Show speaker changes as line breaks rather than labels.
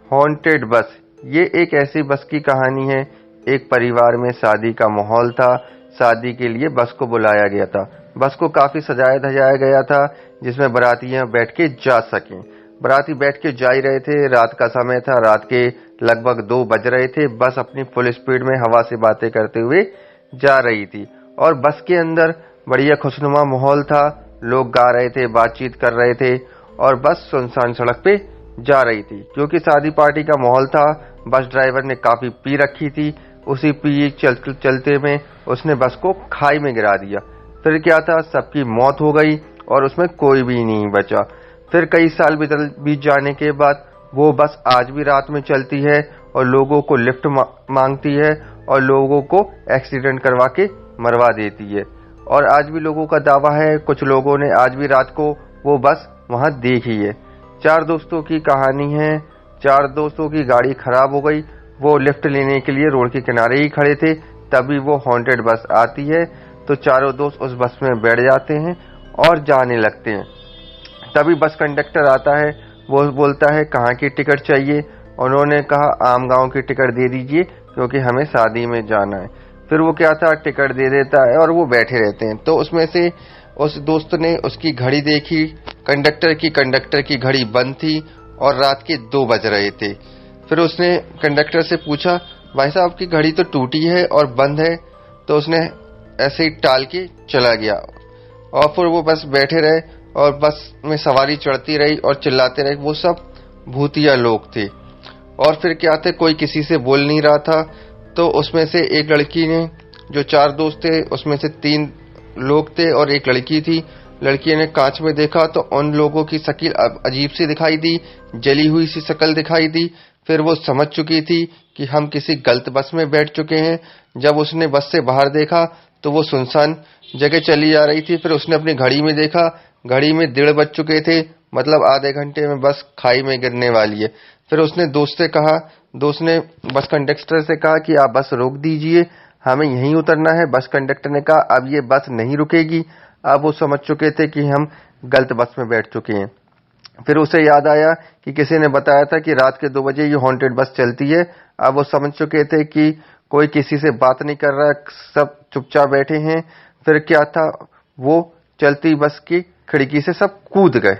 Haunted बस। ये एक ऐसी बस की कहानी है। एक परिवार में शादी का माहौल था। शादी के लिए बस को बुलाया गया था। बस को काफी सजाया धजाया गया था जिसमें बारातियां बैठ के जा सकें। बाराती बैठ के जा ही रहे थे। रात का समय था। रात के लगभग 2 बज रहे थे। बस अपनी फुल स्पीड में हवा से बातें करते हुए जा रही थी और बस के अंदर बढ़िया खुशनुमा माहौल था। लोग गा रहे थे, बातचीत कर रहे थे और बस सुनसान सड़क पे जा रही थी। क्योंकि शादी पार्टी का माहौल था, बस ड्राइवर ने काफी पी रखी थी। उसी पी चलते में उसने बस को खाई में गिरा दिया। फिर क्या था, सबकी मौत हो गई और उसमें कोई भी नहीं बचा। फिर कई साल बीत जाने के बाद वो बस आज भी रात में चलती है और लोगों को लिफ्ट मांगती है और लोगों को एक्सीडेंट करवा के मरवा देती है। और आज भी लोगों का दावा है, कुछ लोगों ने आज भी रात को वो बस वहां देखी है। 4 दोस्तों की कहानी है। 4 दोस्तों की गाड़ी खराब हो गई। वो लिफ्ट लेने के लिए रोड के किनारे ही खड़े थे। तभी वो हॉन्टेड बस आती है तो चारों दोस्त उस बस में बैठ जाते हैं और जाने लगते हैं। तभी बस कंडक्टर आता है। वो बोलता है, कहाँ की टिकट चाहिए? उन्होंने कहा, आम गांव की टिकट दे दीजिए क्योंकि हमें शादी में जाना है। फिर वो क्या था, टिकट दे देता है और वो बैठे रहते हैं। तो उसमें से उस दोस्त ने उसकी घड़ी देखी, कंडक्टर की घड़ी बंद थी और रात के 2 बज रहे थे। फिर उसने कंडक्टर से पूछा, भाई साहब की घड़ी तो टूटी है और बंद है। तो उसने ऐसे ही टाल के चला गया और फिर वो बस बैठे रहे और बस में सवारी चढ़ती रही और चिल्लाते रहे। वो सब भूतिया लोग थे। और फिर क्या थे, कोई किसी से बोल नहीं रहा था। तो उसमें से एक लड़की ने, जो 4 दोस्त थे उसमें से 3 लोग थे और एक लड़की थी। लड़की ने कांच में देखा तो उन लोगों की शक्ल अजीब सी दिखाई दी, जली हुई सी शक्ल दिखाई दी। फिर वो समझ चुकी थी कि हम किसी गलत बस में बैठ चुके हैं। जब उसने बस से बाहर देखा तो वो सुनसान जगह चली जा रही थी। फिर उसने अपनी घड़ी में देखा, घड़ी में 1:30 बज चुके थे, मतलब आधे घंटे में बस खाई में गिरने वाली है। फिर उसने दोस्त ने बस कंडक्टर से कहा कि आप बस रोक दीजिए, हमें यहीं उतरना है। बस कंडक्टर ने कहा, अब ये बस नहीं रुकेगी। अब वो समझ चुके थे कि हम गलत बस में बैठ चुके हैं। फिर उसे याद आया कि किसी ने बताया था कि रात के 2 बजे ये हॉन्टेड बस चलती है। अब वो समझ चुके थे कि कोई किसी से बात नहीं कर रहा, सब चुपचाप बैठे हैं। फिर क्या था, वो चलती बस की खिड़की से सब कूद गए।